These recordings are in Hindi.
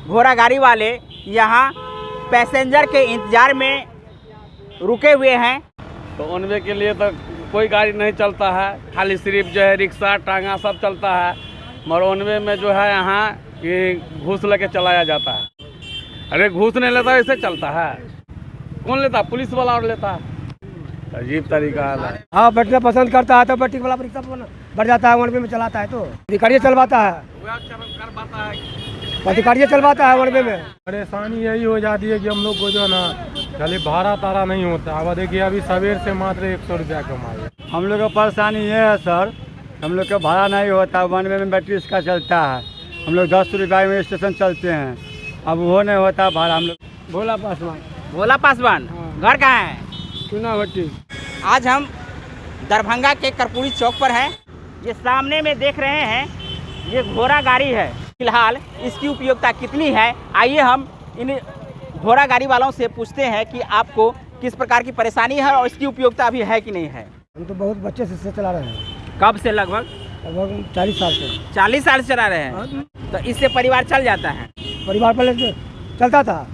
घोड़ा गाड़ी वाले यहाँ पैसेंजर के इंतजार में रुके हुए हैं। तो ओनवे के लिए तो कोई गाड़ी नहीं चलता है, खाली सिर्फ जो है रिक्शा टांगा सब चलता है। मगर ओनवे में जो है यहाँ ये घूस लेके चलाया जाता है। अरे घूस नहीं लेता ऐसे चलता है, कौन लेता? पुलिस वाला और लेता है। अजीब तरीका है। हाँ, बैठना पसंद करता है तो बैठने वाला रिक्शा बढ़ जाता है, वनवे में चलाता है तो अधिकारियों चलवाता है, अधिकारियों चलवाता है वनवे में। परेशानी यही हो जाती है कि हम लोग को जो ना खाली भाड़ा तारा नहीं होता। अब देखिए अभी सवेर से मात्र 100 रुपया कमाए। हम लोग को परेशानी ये है सर, हम लोग का भाड़ा नहीं होता, वनवे में बैटरी इसका चलता है। हम लोग 10 रुपये में स्टेशन चलते हैं, अब वो नहीं होता भाड़ा। हम लोग भोला पासवान। भोला पासवान, घर कहाँ है? चुनावटी। आज हम दरभंगा के कर्पूरी चौक पर हैं। ये सामने में देख रहे हैं, ये घोड़ा गाड़ी है। फिलहाल इसकी उपयोगिता कितनी है, आइए हम इन घोड़ा गाड़ी वालों से पूछते हैं कि आपको किस प्रकार की परेशानी है और इसकी उपयोगिता अभी है कि नहीं है। हम तो बहुत बच्चे से चला रहे हैं। कब से? लगभग 40 साल से। 40 साल से चला रहे हैं, तो इससे परिवार चल जाता है? परिवार पहले चलता था,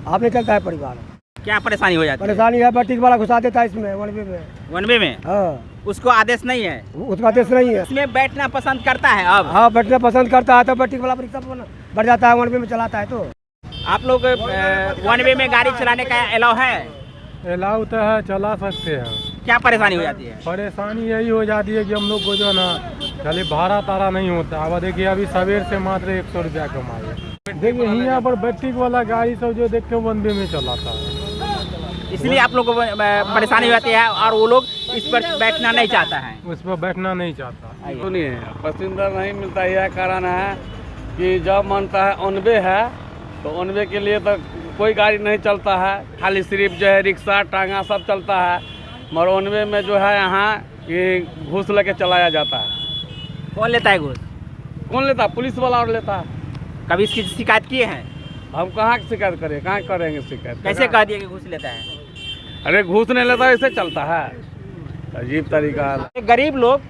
आपने चलता है परिवार। क्या परेशानी हो जाती है? परेशानी है, बैटरी वाला घुसा देता है इसमें वनवे में। वनवे में? हाँ, उसको आदेश नहीं है, उसका आदेश नहीं है। इसमें बैठना पसंद करता है अब? हाँ, बैठना पसंद करता है तो बैटरी वाला रिक्शा बढ़ जाता है, वनवे में चलाता है तो। आप लोग वनवे में गाड़ी चलाने का अलाउ है? अलाउ तो है, चला सकते हैं। क्या परेशानी हो जाती है? परेशानी यही हो जाती है कि हम लोग को जो ना खाली भाड़ा तारा नहीं होता। अब देखिए अभी सवेर से मात्र 100 रुपया कमाए। देखिए यहाँ पर बैटरी वाला गाड़ी सब जो देखते हैं वनवे में चलाता है, इसलिए आप लोग को परेशानी हो जाती है और वो लोग इस पर बैठना नहीं चाहता है। उस पर बैठना नहीं चाहता। सुनिए, पैसेंजर नहीं मिलता, यह कारण है कि जब मानता है ओनवे है तो ओनवे के लिए तो कोई गाड़ी नहीं चलता है, खाली सिर्फ जो है रिक्शा टांगा सब चलता है। मगर ओनवे में जो है यहाँ ये घूस लेके चलाया जाता है। कौन लेता है घूस? कौन लेता? पुलिस वाला और लेता है। कभी इसकी शिकायत किए हैं? हम कहाँ शिकायत करें, कहाँ करेंगे शिकायत? कैसे कह दिए कि घूस लेता है? अरे घूस नहीं लेता ऐसे चलता है। अजीब तरीका है। गरीब लोग,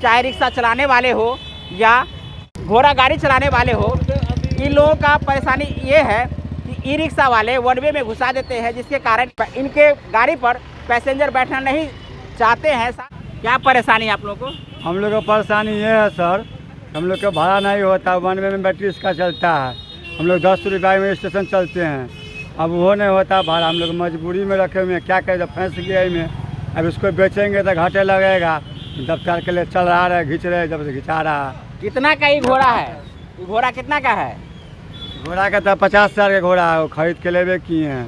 चाहे रिक्शा चलाने वाले हो या घोड़ा गाड़ी चलाने वाले हो, इन लोगों का परेशानी ये है कि ई रिक्शा वाले वनवे में घुसा देते हैं, जिसके कारण इनके गाड़ी पर पैसेंजर बैठना नहीं चाहते हैं। क्या परेशानी है आप लोगों को? हम लोग को परेशानी ये है सर, हम लोग का भाड़ा नहीं होता, वनवे में बैटरी इसका चलता है। हम लोग 10 रुपये में स्टेशन चलते हैं, अब वो नहीं होता भाड़ा। हम लोग मजबूरी में रखे हुए हैं, क्या करें, जब फंस गए में। अब इसको बेचेंगे तो घाटे लगेगा। दफ्तर के लिए चल रहा है, खींच रहे, जब से खिंचा रहा है। कितना का ये घोड़ा है? ये घोड़ा कितना का है? घोड़ा का तो 50 हज़ार का घोड़ा है, वो खरीद के लेवे किए हैं।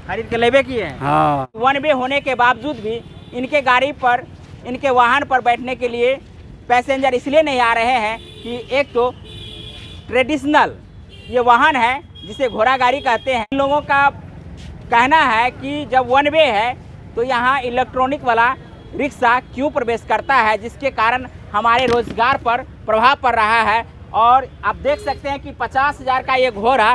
खरीद के लेवे किए हैं? हाँ। वनवे होने के बावजूद भी इनके गाड़ी पर, इनके वाहन पर बैठने के लिए पैसेंजर इसलिए नहीं आ रहे हैं कि एक तो ट्रेडिशनल ये वाहन है जिसे घोड़ा गाड़ी कहते हैं। इन लोगों का कहना है कि जब वनवे है तो यहाँ इलेक्ट्रॉनिक वाला रिक्शा क्यों प्रवेश करता है, जिसके कारण हमारे रोजगार पर प्रभाव पड़ रहा है। और आप देख सकते हैं कि 50 हज़ार का ये घोड़ा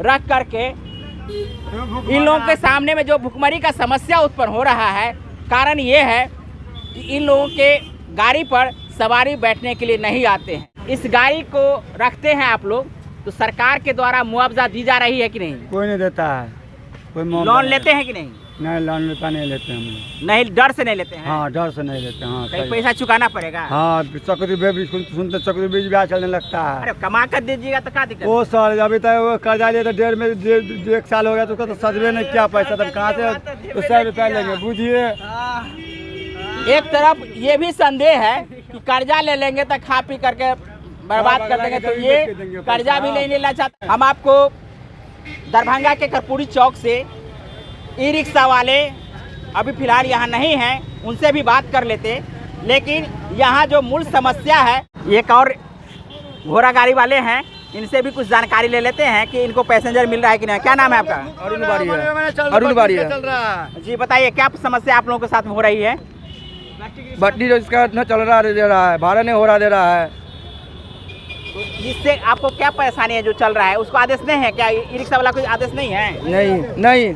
रख करके इन लोगों के सामने में जो भुखमरी का समस्या उत्पन्न हो रहा है, कारण ये है कि इन लोगों के गाड़ी पर सवारी बैठने के लिए नहीं आते हैं। इस गाड़ी को रखते हैं आप लोग, तो सरकार के द्वारा मुआवजा दी जा रही है कि नहीं? कोई नहीं देता है। कोई लोन लेते हैं कि नहीं? नहीं, लोन रुपया नहीं लेते हम लोग। नहीं, डर से नहीं लेते हैं? हाँ, डर से नहीं लेते। हाँ, कहीं पैसा चुकाना पड़ेगा? हाँ, चक्रवृद्धि ब्याज सुनते, चक्रवृद्धि ब्याज चलने लगता है। अरे कमा कर दीजिएगा तो क्या दिक्कत? वो सर अभी तक वो कर्जा लिए तो 1 साल हो गया, तो उसका तो सदवे नहीं किया पैसा, तब कहाँ से 100 रुपया लेंगे, बुझिए। एक तरफ ये भी संदेह है कि कर्जा ले लेंगे तो खा पी करके बर्बाद कर देंगे, तो ये कर्जा भी नहीं लेना चाहते। हम आपको दरभंगा के कर्पूरी चौक से ई रिक्शा वाले अभी फिलहाल यहाँ नहीं हैं, उनसे भी बात कर लेते। लेकिन यहाँ जो मूल समस्या है, एक और घोड़ा गाड़ी वाले हैं, इनसे भी कुछ जानकारी ले लेते हैं कि इनको पैसेंजर मिल रहा है कि नहीं। क्या नाम है आपका? अरुण बाड़िया। जी बताइए, क्या समस्या आप लोगों के साथ में हो रही है? बैटरी जो इसका न चल रहा दे रहा है, भाड़ा नहीं हो रहा दे रहा है। जिससे आपको क्या परेशानी है? जो चल रहा है उसको आदेश नहीं है क्या? ई रिक्शा वाला कोई आदेश नहीं है? नहीं।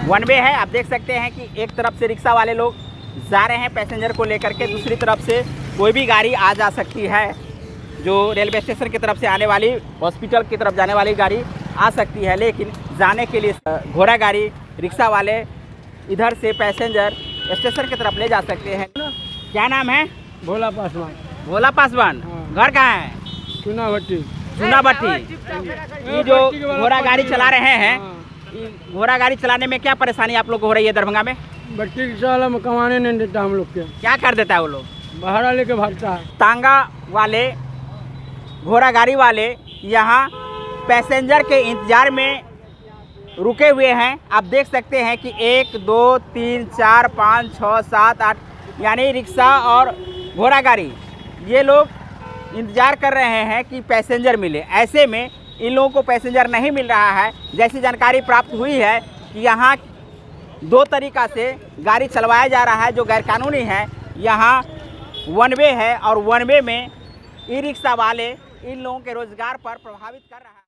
वनवे है, आप देख सकते हैं कि एक तरफ से रिक्शा वाले लोग जा रहे हैं पैसेंजर को लेकर के, दूसरी तरफ से कोई भी गाड़ी आ जा सकती है। जो रेलवे स्टेशन की तरफ से आने वाली, हॉस्पिटल की तरफ जाने वाली गाड़ी आ सकती है, लेकिन जाने के लिए घोड़ा गाड़ी, रिक्शा वाले इधर से पैसेंजर स्टेशन की तरफ ले जा सकते हैं। क्या नाम है? भोला पासवान, भोला पासवान। घर कहाँ है? चुनावटी। चुनाभट्टी। ये जो घोड़ा गाड़ी चला रहे हैं, ये घोड़ा गाड़ी चलाने में क्या परेशानी आप लोग को हो रही है दरभंगा में? बट्टी रिक्शा में कमाने नहीं देता हम लोग के, क्या कर देता है वो लोग? भाड़ा लेके भागता है। तांगा वाले, घोड़ा गाड़ी वाले यहाँ पैसेंजर के इंतजार में रुके हुए हैं। आप देख सकते हैं कि 1 2 3 4 5 6 7 8 यानी रिक्शा और घोड़ा गाड़ी, ये लोग इंतजार कर रहे हैं कि पैसेंजर मिले। ऐसे में इन लोगों को पैसेंजर नहीं मिल रहा है। जैसी जानकारी प्राप्त हुई है कि यहाँ 2 तरीक़ा से गाड़ी चलवाया जा रहा है जो गैरकानूनी है। यहाँ वन वे है और वन वे में ई रिक्शा वाले इन लोगों के रोज़गार पर प्रभावित कर रहा है।